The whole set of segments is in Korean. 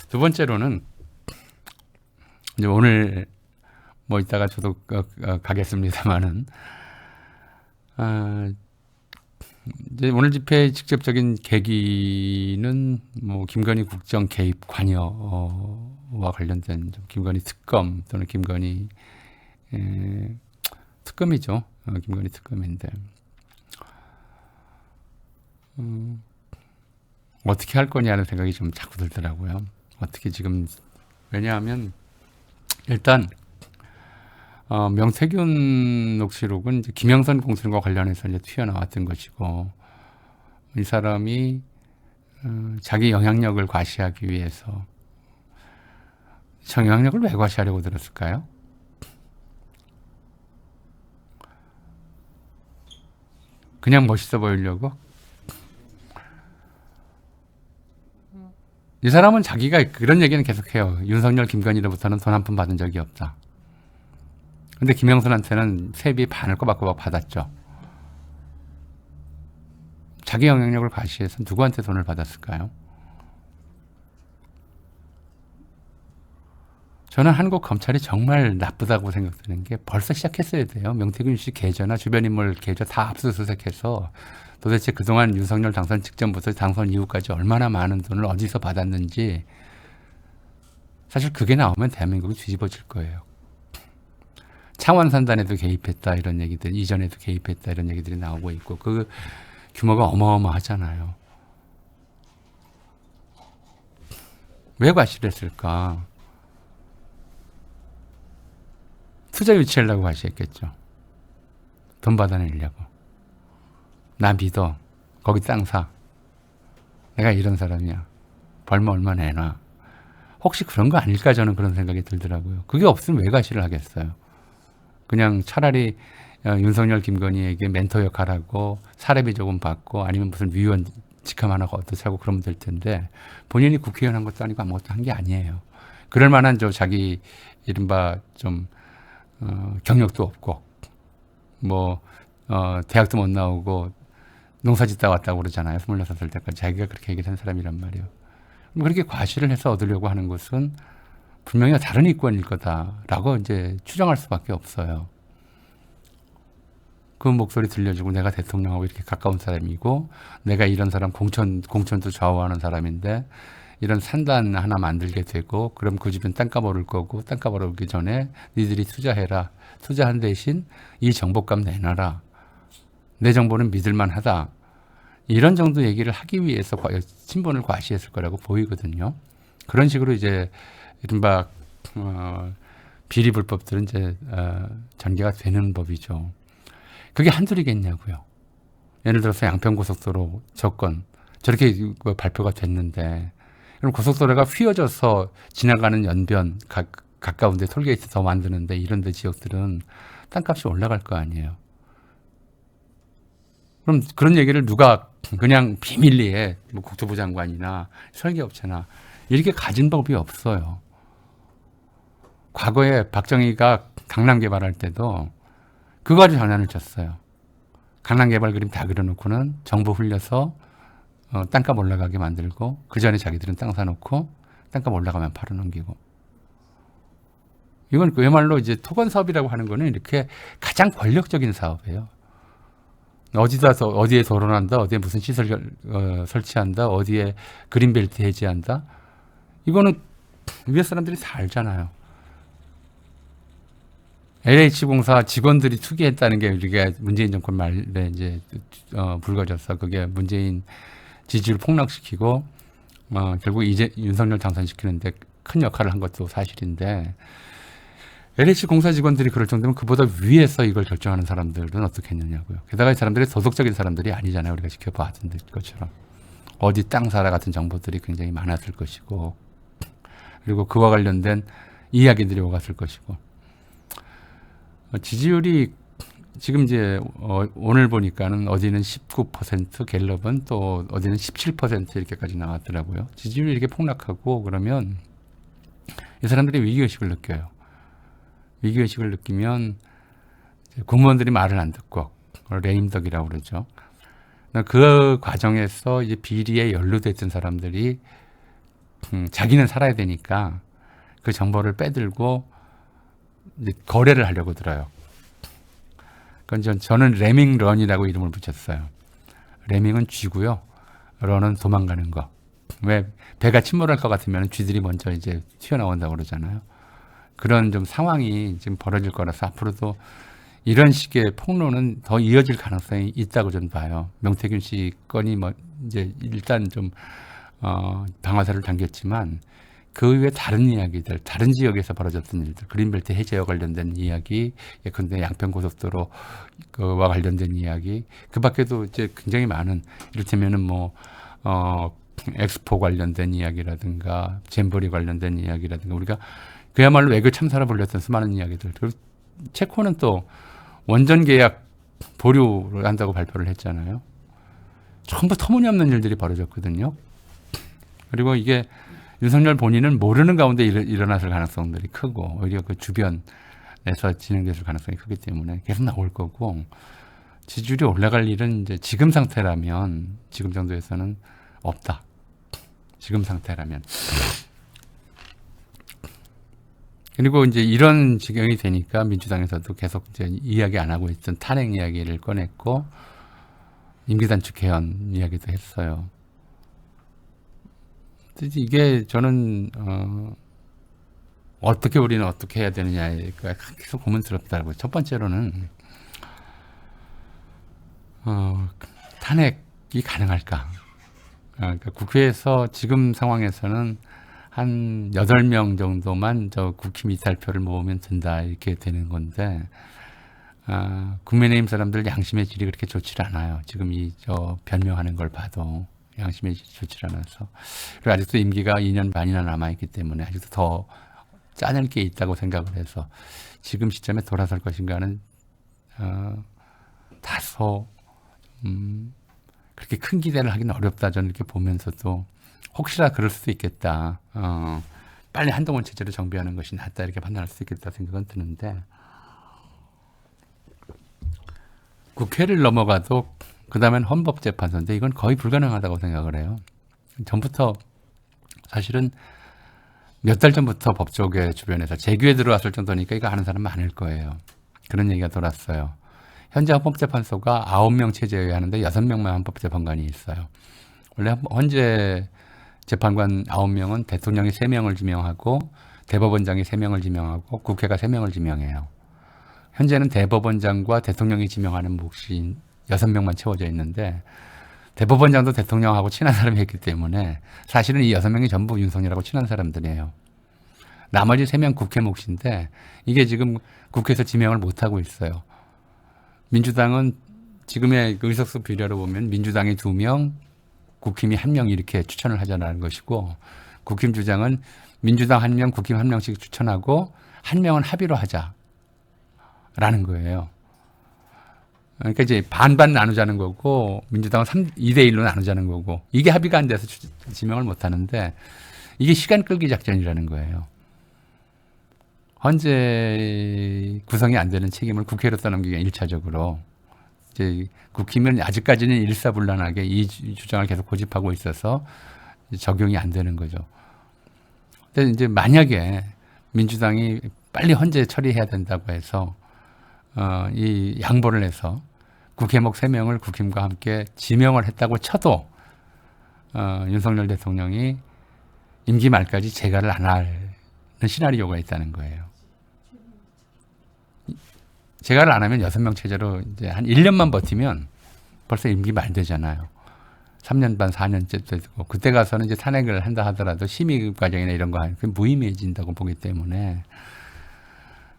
두 번째로는 이제 오늘 뭐 이따가 저도 가겠습니다만은 이제 오늘 집회의 직접적인 계기는 뭐 김건희 국정 개입 관여와 관련된 좀 김건희 특검 또는 김건희 특검이죠. 김건희 특검인데 어떻게 할 거냐는 생각이 좀 자꾸 들더라고요. 어떻게 지금 왜냐하면 일단 명태균 녹취록은 이제 김영선 공수과 관련해서 이제 튀어나왔던 것이고 이 사람이 자기 영향력을 과시하기 위해서 영향력을 왜 과시하려고 들었을까요? 그냥 멋있어 보이려고? 이 사람은 자기가 그런 얘기는 계속해요. 윤석열, 김건희로부터는 돈 한 푼 받은 적이 없다. 근데 김영선한테는 세비 반을 꼬박꼬박 받았죠. 자기 영향력을 과시해서 누구한테 돈을 받았을까요? 저는 한국 검찰이 정말 나쁘다고 생각되는 게 벌써 시작했어야 돼요. 명태균 씨 계좌나 주변 인물 계좌 다 압수수색해서 도대체 그동안 윤석열 당선 직전부터 당선 이후까지 얼마나 많은 돈을 어디서 받았는지 사실 그게 나오면 대한민국이 뒤집어질 거예요. 창원산단에도 개입했다 이런 얘기들, 이전에도 개입했다 이런 얘기들이 나오고 있고 그 규모가 어마어마하잖아요. 왜 과시를 했을까? 투자 유치하려고 과시했겠죠. 돈 받아내려고. 나 믿어. 거기 땅 사. 내가 이런 사람이야. 벌면 얼마 내놔. 혹시 그런 거 아닐까 저는 그런 생각이 들더라고요. 그게 없으면 왜 과시를 하겠어요. 그냥 차라리 윤석열 김건희에게 멘토 역할하고 사례비 조금 받고 아니면 무슨 위원 직함 하나 어떻게 그러면 될 텐데 본인이 국회의원 한 것도 아니고 아무것도 한 게 아니에요. 그럴 만한 자기 이른바 좀 경력도 없고 뭐 대학도 못 나오고 농사 짓다 왔다고 그러잖아요. 26살 때까지 자기가 그렇게 얘기를 한 사람이란 말이에요. 그렇게 과시를 해서 얻으려고 하는 것은 분명히 다른 이권일 거다라고 이제 추정할 수밖에 없어요. 그 목소리 들려주고 내가 대통령하고 이렇게 가까운 사람이고 내가 이런 사람 공천도 좌우하는 사람인데 이런 산단 하나 만들게 되고 그럼 그 집은 땅값 오를 거고 땅값 오르기 전에 니들이 투자해라. 투자한 대신 이 정보값 내놔라. 내 정보는 믿을만 하다. 이런 정도 얘기를 하기 위해서 친분을 과시했을 거라고 보이거든요. 그런 식으로 이제 이른바 비리 불법들은 이제 전개가 되는 법이죠. 그게 한둘이겠냐고요. 예를 들어서 양평고속도로 접건 저렇게 발표가 됐는데 그럼 고속도로가 휘어져서 지나가는 연변 가까운데 톨게이트 더 만드는데 이런 데 지역들은 땅값이 올라갈 거 아니에요. 그럼 그런 얘기를 누가 그냥 비밀리에 뭐 국토부 장관이나 설계업체나 이렇게 가진 법이 없어요. 과거에 박정희가 강남 개발할 때도 그거 가지고 장난을 쳤어요. 강남 개발 그림 다 그려놓고는 정부 흘려서 땅값 올라가게 만들고 그 전에 자기들은 땅 사놓고 땅값 올라가면 팔아넘기고. 이건 그야말로 이제 토건 사업이라고 하는 거는 이렇게 가장 권력적인 사업이에요. 어디에 도론한다, 어디에 무슨 시설 설치한다, 어디에 그린벨트 해제한다. 이거는 위에 사람들이 다 알잖아요. LH공사 직원들이 투기했다는 게 우리가 문재인 정권 말에 이제 불거졌어. 그게 문재인 지지율 폭락시키고 결국 이제 윤석열 당선시키는데 큰 역할을 한 것도 사실인데 LH공사 직원들이 그럴 정도면 그보다 위에서 이걸 결정하는 사람들은 어떻게 했느냐고요. 게다가 이 사람들이 도덕적인 사람들이 아니잖아요. 우리가 지켜봤던 것처럼. 어디 땅 사라 같은 정보들이 굉장히 많았을 것이고 그리고 그와 관련된 이야기들이 오갔을 것이고 지지율이 지금 이제 오늘 보니까는 어디는 19% 갤럽은 또 어디는 17% 이렇게까지 나왔더라고요. 지지율이 이렇게 폭락하고 그러면 이 사람들이 위기의식을 느껴요. 위기의식을 느끼면 공무원들이 말을 안 듣고 레임덕이라고 그러죠. 그 과정에서 이제 비리에 연루됐던 사람들이 자기는 살아야 되니까 그 정보를 빼들고 이제 거래를 하려고 들어요. 그건 저는 레밍 런이라고 이름을 붙였어요. 레밍은 쥐고요. 런은 도망가는 거. 왜 배가 침몰할 것 같으면 쥐들이 먼저 이제 튀어나온다고 그러잖아요. 그런 좀 상황이 지금 벌어질 거라서 앞으로도 이런 식의 폭로는 더 이어질 가능성이 있다고 저는 봐요. 명태균 씨 건이 뭐 이제 일단 좀 방아쇠를 당겼지만 그 외에 다른 이야기들, 다른 지역에서 벌어졌던 일들, 그린벨트 해제와 관련된 이야기, 예컨대 양평고속도로와 관련된 이야기, 그 밖에도 이제 굉장히 많은, 이를테면은 엑스포 관련된 이야기라든가, 잼버리 관련된 이야기라든가, 우리가 그야말로 외교 참사로 불렸던 수많은 이야기들. 그리고 체코는 또 원전 계약 보류를 한다고 발표를 했잖아요. 전부 터무니없는 일들이 벌어졌거든요. 그리고 이게 윤석열 본인은 모르는 가운데 일어났을 가능성들이 크고 오히려 그 주변에서 진행됐을 가능성이 크기 때문에 계속 나올 거고 지지율이 올라갈 일은 이제 지금 상태라면 지금 정도에서는 없다. 지금 상태라면. 그리고 이제 이런 지경이 되니까 민주당에서도 계속 이제 이야기 안 하고 있던 탄핵 이야기를 꺼냈고 임기단축 개헌 이야기도 했어요. 이게 저는 어떻게 우리는 어떻게 해야 되느냐가 계속 고민스럽다고요. 첫 번째로는 탄핵이 가능할까? 그러니까 국회에서 지금 상황에서는 한 8명 정도만 저 국힘 이탈표를 모으면 된다 이렇게 되는 건데 국민의힘 사람들 양심의 질이 그렇게 좋지 않아요. 지금 저 변명하는 걸 봐도. 양심이 좋지 않아서. 그리고 아직도 임기가 2년 반이나 남아있기 때문에 아직도 더 짜낼 게 있다고 생각을 해서 지금 시점에 돌아설 것인가는 다소 그렇게 큰 기대를 하기는 어렵다. 저는 이렇게 보면서도 혹시나 그럴 수도 있겠다. 빨리 한동훈 체제를 정비하는 것이 낫다 이렇게 판단할 수 있겠다 생각은 드는데 국회를 넘어가도 그 다음엔 헌법재판소인데 이건 거의 불가능하다고 생각을 해요. 전부터 사실은 몇 달 전부터 법조계 주변에서 재규에 들어왔을 정도니까 이거 아는 사람 많을 거예요. 그런 얘기가 돌았어요. 현재 헌법재판소가 9명 체제여야 하는데 6명만 헌법재판관이 있어요. 원래 헌재 재판관 9명은 대통령이 3명을 지명하고 대법원장이 3명을 지명하고 국회가 3명을 지명해요. 현재는 대법원장과 대통령이 지명하는 몫이 6명만 채워져 있는데 대법원장도 대통령하고 친한 사람이었기 때문에 사실은 이 6명이 전부 윤석열하고 친한 사람들이에요. 나머지 3명 국회 몫인데 이게 지금 국회에서 지명을 못하고 있어요. 민주당은 지금의 의석수 비례로 보면 민주당이 2명, 국힘이 1명 이렇게 추천을 하자는 것이고 국힘 주장은 민주당 1명, 국힘 1명씩 추천하고 1명은 합의로 하자라는 거예요. 그러니까 이제 반반 나누자는 거고 민주당은 2대1로 나누자는 거고 이게 합의가 안 돼서 지명을 못 하는데 이게 시간 끌기 작전이라는 거예요. 헌재 구성이 안 되는 책임을 국회로 떠넘기가 1차적으로 이제 국힘은 아직까지는 일사불란하게 이 주장을 계속 고집하고 있어서 적용이 안 되는 거죠. 근데 이제 만약에 민주당이 빨리 헌재 처리해야 된다고 해서 이 양보를 해서 국회목 3명을 국힘과 함께 지명을 했다고 쳐도 윤석열 대통령이 임기 말까지 재가를 안 하는 시나리오가 있다는 거예요. 재가를 안 하면 6명 체제로 이제 한 1년만 버티면 벌써 임기 말 되잖아요. 3년 반, 4년째 되고 그때 가서는 이제 탄핵을 한다 하더라도 심의 과정이나 이런 거 하니까 무의미해진다고 보기 때문에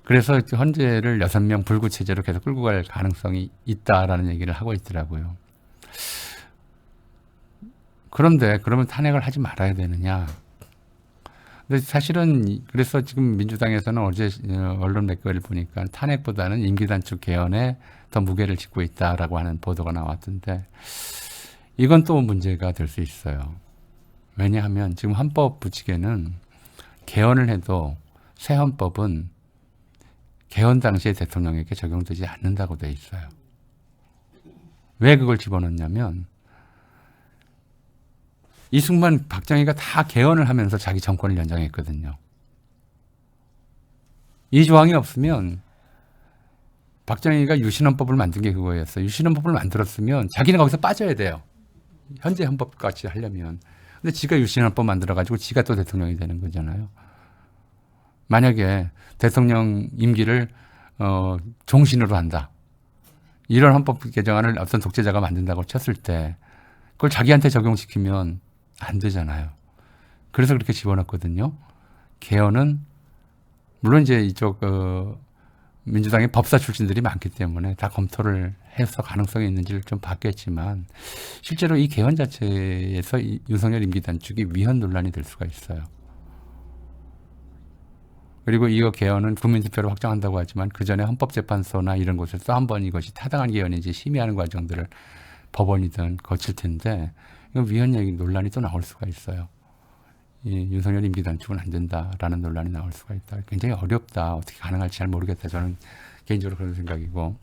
그래서 헌재를 6명 불구 체제로 계속 끌고 갈 가능성이 있다라는 얘기를 하고 있더라고요. 그런데 그러면 탄핵을 하지 말아야 되느냐? 근데 사실은 그래서 지금 민주당에서는 어제 언론 매거를 보니까 탄핵보다는 임기단축 개헌에 더 무게를 짓고 있다라고 하는 보도가 나왔던데 이건 또 문제가 될 수 있어요. 왜냐하면 지금 헌법 부칙에는 개헌을 해도 새 헌법은 개헌 당시에 대통령에게 적용되지 않는다고 돼 있어요. 왜 그걸 집어넣냐면 이승만, 박정희가 다 개헌을 하면서 자기 정권을 연장했거든요. 이 조항이 없으면 박정희가 유신헌법을 만든 게 그거였어요. 유신헌법을 만들었으면 자기는 거기서 빠져야 돼요. 현재 헌법같이 하려면. 근데 지가 유신헌법 만들어가지고 지가 또 대통령이 되는 거잖아요. 만약에 대통령 임기를 종신으로 한다. 이런 헌법 개정안을 어떤 독재자가 만든다고 쳤을 때 그걸 자기한테 적용시키면 안 되잖아요. 그래서 그렇게 집어넣었거든요. 개헌은 물론 이제 이쪽 민주당의 법사 출신들이 많기 때문에 다 검토를 해서 가능성이 있는지를 좀 봤겠지만 실제로 이 개헌 자체에서 윤석열 임기 단축이 위헌 논란이 될 수가 있어요. 그리고 이거 개헌은 국민투표로 확정한다고 하지만 그 전에 헌법재판소나 이런 곳에서 한번 이것이 타당한 개헌인지 심의하는 과정들을 법원이든 거칠 텐데 이거 위헌 얘기 논란이 또 나올 수가 있어요. 이 윤석열 임기 단축은 안 된다라는 논란이 나올 수가 있다. 굉장히 어렵다. 어떻게 가능할지 잘 모르겠다. 저는 개인적으로 그런 생각이고.